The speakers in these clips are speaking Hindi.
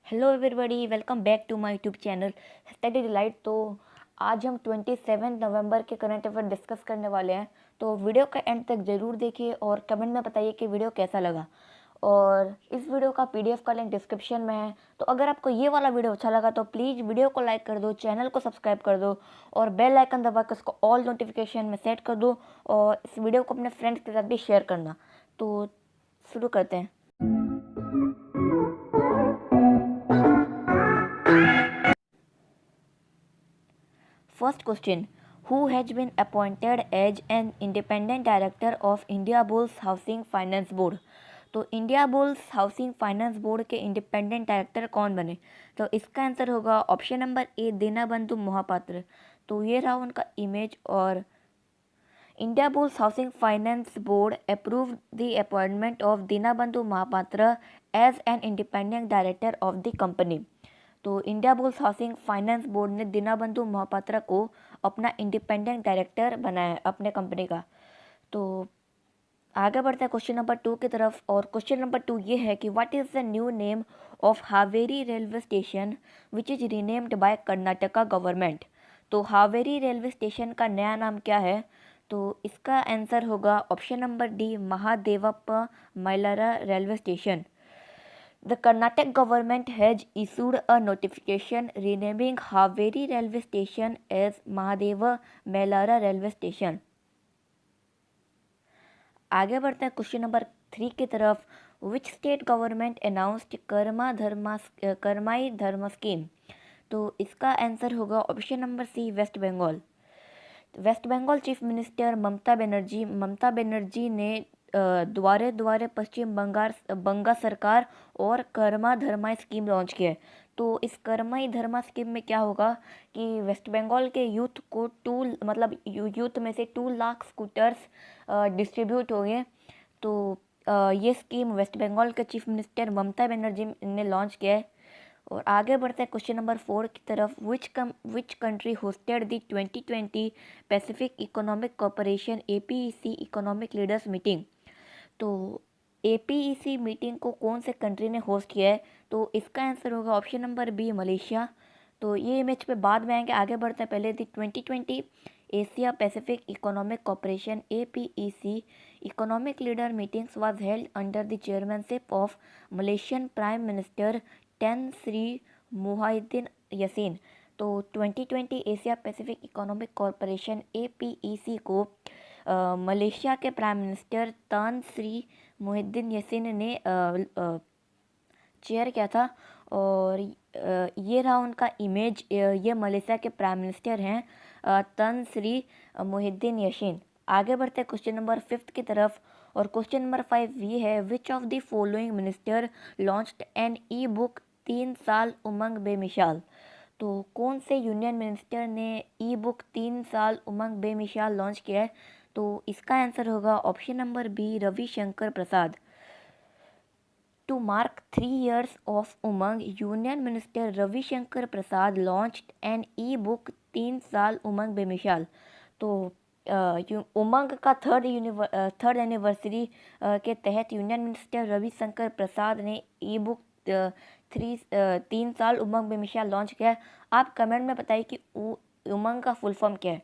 Hello everybody, welcome back to my YouTube channel study delight. तो आज हम 27 नवंबर के करंट अफेयर डिस्कस करने वाले हैं। तो वीडियो का एंड तक ज़रूर देखिए और कमेंट में बताइए कि वीडियो कैसा लगा। और इस वीडियो का पीडीएफ का लिंक डिस्क्रिप्शन में है। तो अगर आपको ये वाला वीडियो अच्छा लगा तो प्लीज़ वीडियो को लाइक कर दो, चैनल को सब्सक्राइब कर दो और बेल आइकन दबा कर उसको ऑल नोटिफिकेशन में सेट कर दो और इस वीडियो को अपने फ्रेंड्स के साथ भी शेयर करना। तो शुरू करते हैं। First question. Who has been appointed as an independent director of India Bulls Housing Finance Board? तो Indiabulls housing finance board के इंडिपेंडेंट डायरेक्टर कौन बने? तो इसका आंसर होगा ऑप्शन नंबर ए, दीनाबंधु मोहापात्र। तो ये रहा उनका इमेज। और Indiabulls housing finance board approve the appointment of Dinabandhu Mahapatra as an independent director of the company. तो Indiabulls housing finance board ने दीनाबंधु महापात्रा को अपना इंडिपेंडेंट डायरेक्टर बनाया अपने कंपनी का। तो आगे बढ़ते हैं क्वेश्चन नंबर 2 की तरफ। और क्वेश्चन नंबर 2 ये है कि what is the new name of Haveri railway station which is renamed by Karnataka government. तो हावेरी रेलवे स्टेशन का नया नाम क्या है? तो इसका आंसर होगा option number D, Mahadevappa Mylara railway station. The Karnataka government has issued a notification renaming Haveri railway station as Mahadeva Melara railway station. आगे बढ़ते हैं क्वेश्चन नंबर 3 की तरफ। विच स्टेट गवर्नमेंट अनाउंस्ड कर्माई धर्म स्कीम। तो इसका आंसर होगा option number C, West Bengal. West Bengal chief minister Mamata Banerjee ने द्वारे द्वारे पश्चिम बंगाल सरकार और कर्मा धर्मा स्कीम लॉन्च किया है। तो इस कर्मा धर्मा स्कीम में क्या होगा कि वेस्ट बंगाल के यूथ को यूथ में से 2 लाख स्कूटर्स डिस्ट्रीब्यूट हो गए। तो ये स्कीम वेस्ट बंगाल के चीफ मिनिस्टर ममता बनर्जी ने लॉन्च किया है। और आगे बढ़ते हैं क्वेश्चन नंबर 4 की तरफ। Which country hosted the 2020 Pacific economic corporation APEC economic leaders meeting. तो APEC मीटिंग को कौन से कंट्री ने होस्ट किया है? तो इसका आंसर होगा ऑप्शन नंबर बी, मलेशिया। तो ये इमेज पे बाद में आएंगे। आगे बढ़ते हैं। पहले the 2020 Asia Pacific economic corporation APEC economic leader meetings was held under the chairmanship of Malaysian prime minister Tan Sri Muhyiddin Yassin. तो 2020 Asia Pacific economic corporation APEC को मलेशिया के prime minister Tan Sri Mohyeddin Yasin ने चेयर किया था। और ये रहा उनका इमेज। ये मलेशिया के प्राइम मिनिस्टर हैं तन श्री मुहिद्दीन यासीन। आगे बढ़ते हैं क्वेश्चन नंबर 5 की तरफ। और क्वेश्चन नंबर 5 ये है, which of the following minister launched an e book 3 साल उमंग बेमिसाल। तो कौन से यूनियन मिनिस्टर ने ई बुक 3 साल उमंग बेमिसाल लॉन्च किया है? तो इसका आंसर होगा option number B, Ravi Shankar Prasad. To mark 3 years of Umang, Union Minister Ravi Shankar Prasad launched an e-book 3 साल उमंग बेमिसाल। तो उमंग का थर्ड एनिवर्सरी के तहत यूनियन मिनिस्टर रविशंकर प्रसाद ने ई बुक 3 साल उमंग बेमिसाल लॉन्च किया है। आप कमेंट में बताइए कि उमंग का फुल फॉर्म क्या है।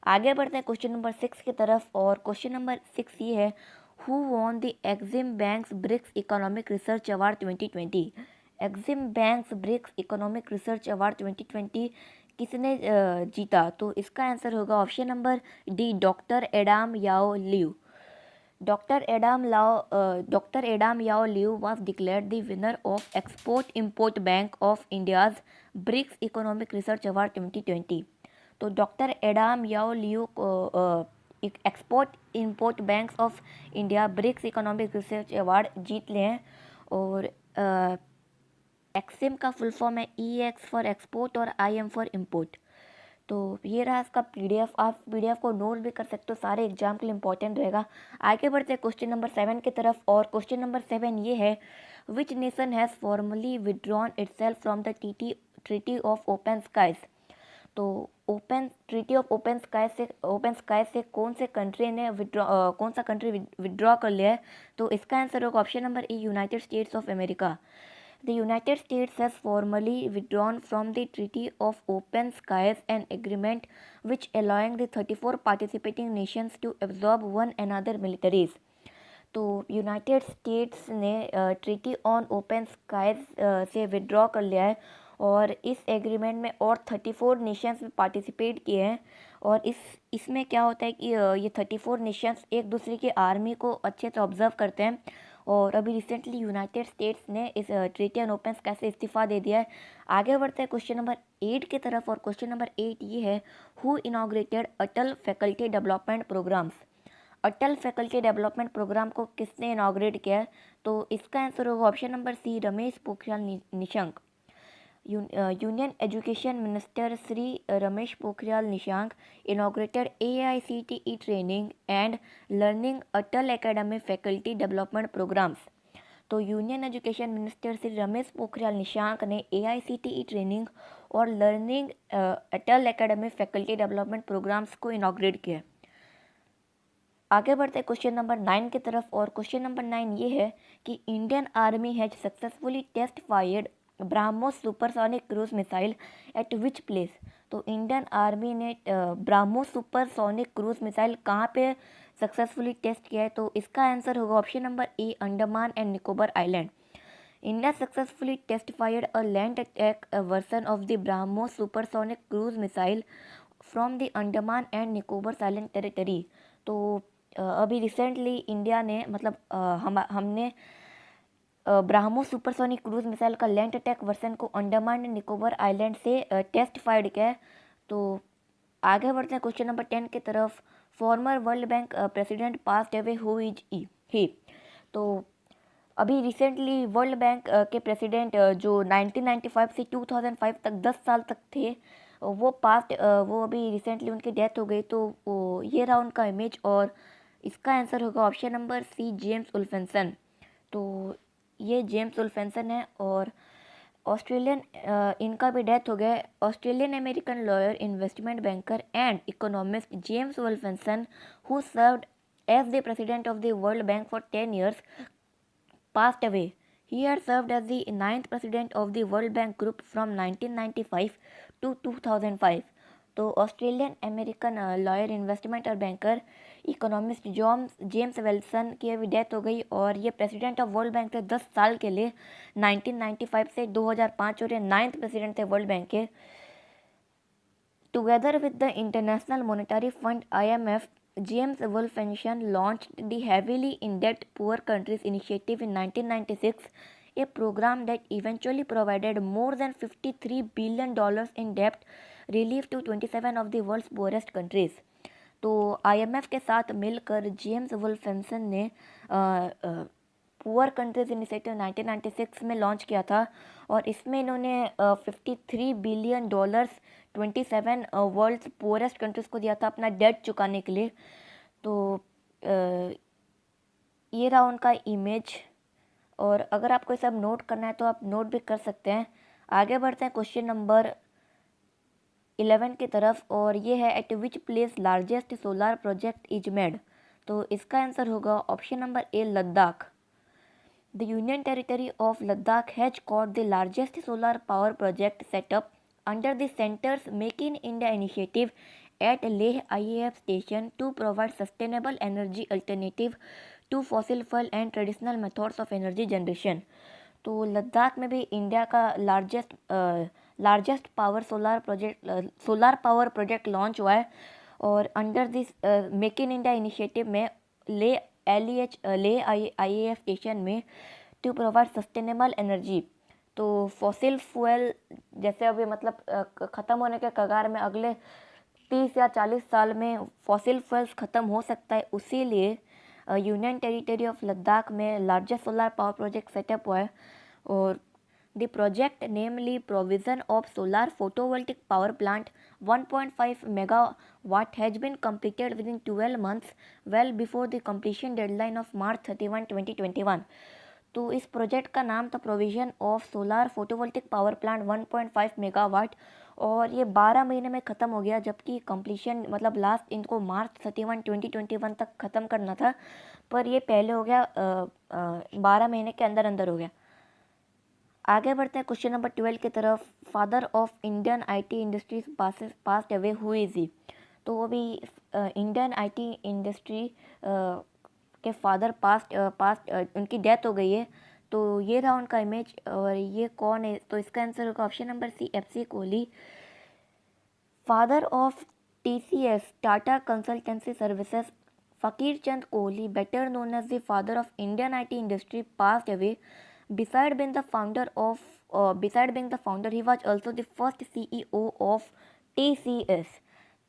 आगे बढ़ते हैं क्वेश्चन नंबर 6 की तरफ। और क्वेश्चन नंबर 6 ये है, Who won the Exim Bank's BRICS Economic Research Award 2020? Exim Bank's BRICS Economic Research Award 2020 किसने जीता? तो इसका आंसर होगा option number D, doctor Adam Yao Liu. Doctor Adam Yao Liu was declared the winner of Export Import Bank of India's BRICS Economic Research Award 2020। तो डॉक्टर एडाम याओ लिव को export import banks of India BRICS economic research award जीत ले हैं। और एक्सिम का फुल फॉर्म है EX फॉर एक्सपोर्ट और IM फॉर इम्पोर्ट। तो ये रहा इसका PDF। आप PDF को नोट भी कर सकते हो, सारे एग्जाम के लिए इंपॉर्टेंट रहेगा। आगे बढ़ते हैं क्वेश्चन नंबर 7 की तरफ। और क्वेश्चन नंबर 7 ये है, which nation has formally withdrawn itself from the treaty of open skies. तो ट्रीटी ऑफ ओपन स्काई से कौन सा कंट्री विड्रॉ कर लिया है? तो इसका आंसर होगा option number E, United states of America. The United States has formally withdrawn from the Treaty of Open Skies, an agreement which allowing the 34 participating nations to absorb one another militaries. तो यूनाइटेड स्टेट्स ने ट्रीटी ऑन ओपन स्काइज से विड्रॉ कर लिया है और इस एग्रीमेंट में और 34 नेशंस पार्टिसिपेट किए हैं। और इसमें क्या होता है कि ये 34 नेशंस एक दूसरे की आर्मी को अच्छे से ऑब्जर्व करते हैं। और अभी रिसेंटली यूनाइटेड स्टेट्स ने इस ट्रीटी ऑन ओपन स्काई से इस्तीफ़ा दे दिया है। आगे बढ़ते हैं क्वेश्चन नंबर 8 की तरफ, और क्वेश्चन नंबर 8 ये है, who inaugurated Atal faculty development programs. Atal faculty development program को किसने इनॉग्रेट किया है? तो इसका आंसर होगा option number C, Ramesh Pokhriyal Nishank. Union education minister Shri Ramesh Pokhriyal Nishank inaugurated AICTE training and learning Atal academy faculty development programs. तो union education minister Shri Ramesh Pokhriyal Nishank ने AICTE ट्रेनिंग और learning Atal academy faculty development programs को इनॉग्रेट किया। आगे बढ़ते हैं क्वेश्चन नंबर 9 की तरफ, और क्वेश्चन नंबर 9 ये है कि Indian army has successfully test fired BrahMos supersonic cruise missile at which place. तो इंडियन आर्मी ने ब्रह्मोस सुपरसोनिक क्रूज मिसाइल कहाँ पे सक्सेसफुली टेस्ट किया है? तो इसका आंसर होगा option number A, Andaman and Nicobar island. India successfully test fired a land attack version of the BrahMos supersonic cruise missile from the Andaman and Nicobar Island territory। तो अभी रिसेंटली इंडिया ने मतलब हमने ब्राह्मोस सुपरसोनिक क्रूज मिसाइल का लैंड अटैक वर्सन को अंडमान एंड निकोबार आइलैंड से टेस्ट फायर्ड किया है। तो आगे बढ़ते हैं क्वेश्चन नंबर 10 की तरफ। Farmer world bank president passed away, who is he. तो अभी रिसेंटली वर्ल्ड बैंक के प्रेसिडेंट जो 1995 से 2005 तक 10 साल तक थे, वो अभी रिसेंटली उनकी डेथ हो गई। तो ये रहा उनका इमेज, और इसका आंसर होगा ऑप्शन नंबर सी, जेम्स उल्फेंसन। तो ये जेम्स उल्फेंसन है, और ऑस्ट्रेलियन इनका भी डेथ हो गया है। Australian American lawyer, investment banker and economist James Wolfensohn, who served as the president of the World Bank for 10 years, passed away. He had served as the 9th president of the World Bank Group from 1995 to 2005। तो ऑस्ट्रेलियन अमेरिकन लॉयर, इन्वेस्टमेंट और बैंकर, इकोनॉमिस्ट जेम्स विल्सन की अभी डेथ हो गई, और ये प्रेसिडेंट ऑफ वर्ल्ड बैंक थे 10 साल के लिए, 1995 से 2005, और ये 9th प्रेसिडेंट थे वर्ल्ड बैंक के। Together with the international monetary fund IMF, James Wolfenson launched the Heavily Indebted Poor Countries Initiative in 1996, a program that eventually provided more than $53 billion in debt relief to 27 of the world's poorest countries। तो IMF के साथ मिलकर जेम्स वुल्फेंसन ने पुअर कंट्रीज इनिशिएटिव 1996 में लॉन्च किया था, और इसमें इन्होंने $53 बिलियन 27 वर्ल्ड्स पुअरेस्ट कंट्रीज़ को दिया था अपना डेट चुकाने के लिए। तो ये रहा उनका इमेज, और अगर आपको ये सब नोट करना है तो आप नोट भी कर सकते हैं। आगे बढ़ते हैं क्वेश्चन नंबर 11 की तरफ, और ये है, eight which place largest solar project is made. तो इसका आंसर होगा option number A, Ladakh. The Union Territory of Ladakh has got the largest solar power project set up under the Center's Make in India initiative at Leh IAF station to provide sustainable energy alternative to fossil fuel and traditional methods of energy generation। तो लद्दाख में भी इंडिया का largest solar power project launch हुआ है, और under this make in India initiative में ले IAF स्टेशन में टू प्रोवाइड सस्टेनेबल एनर्जी। तो फॉसिल फ्यूल जैसे अभी मतलब ख़त्म होने के कगार में, अगले 30 या 40 साल में फॉसिल फ्यूल्स ख़त्म हो सकता है, उसी लिए यूनियन टेरिटरी ऑफ लद्दाख में largest solar power project setup हुआ है। और the project namely provision of solar photovoltaic power plant 1.5 megawatt has been completed within 12 months, well before the completion deadline of March 31, 2021। तो इस प्रोजेक्ट का नाम था provision of solar photovoltaic power plant 1.5 megawatt, और ये 12 महीने में ख़त्म हो गया, जबकि कंप्लीशन मतलब लास्ट इनको मार्च 31, 2021 तक ख़त्म करना था, पर ये पहले हो गया, 12 महीने के अंदर अंदर हो गया। आगे बढ़ते हैं क्वेश्चन नंबर 12 की तरफ। Father of Indian IT industries passed away, who is he? तो वो भी इंडियन आईटी इंडस्ट्री के फादर पास्ट उनकी डेथ हो गई है। तो ये रहा उनका इमेज, और ये कौन है? तो इसका आंसर होगा option number C, FC Kohli. Father of TCS, Tata consultancy services, Faqir Chand Kohli, better known as the father of Indian IT industry, passed away. Beside being the founder, he was also the first CEO of TCS.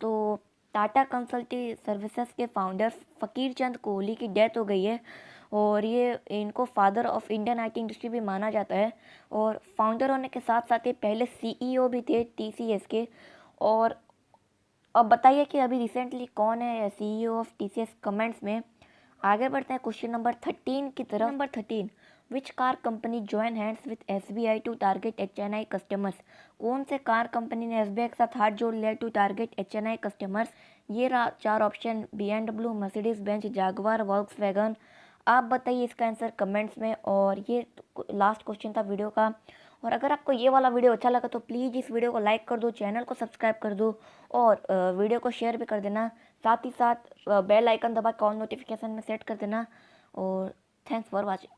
तो टाटा कंसल्टी सर्विसेज के फाउंडर फ़कीर चंद कोहली की डेथ हो गई है, और ये इनको father of Indian IT industry भी माना जाता है। और फाउंडर होने के साथ साथ ये पहले CEO भी थे TCS के। और अब बताइए कि अभी रिसेंटली कौन है CEO ऑफ TCS, कमेंट्स में। आगे बढ़ते हैं क्वेश्चन नंबर 13 की तरफ। Number 13, which car company join hands with SBI to target HNI customers? कौन से कार कंपनी ने SBI के साथ हाथ जोड़ लिया टू टारगेट HNI कस्टमर्स? ये रहा 4 option, BMW, Mercedes Benz, जागवार, Volkswagen. आप बताइए इसका आंसर कमेंट्स में। और ये लास्ट क्वेश्चन था वीडियो का। और अगर आपको ये वाला वीडियो अच्छा लगा तो प्लीज़ इस वीडियो को लाइक कर दो, चैनल को सब्सक्राइब कर दो, और वीडियो को शेयर भी कर देना। साथ ही साथ बेल आइकन दबा के ऑल नोटिफिकेशन में सेट कर देना। और थैंक्स फॉर वॉचिंग।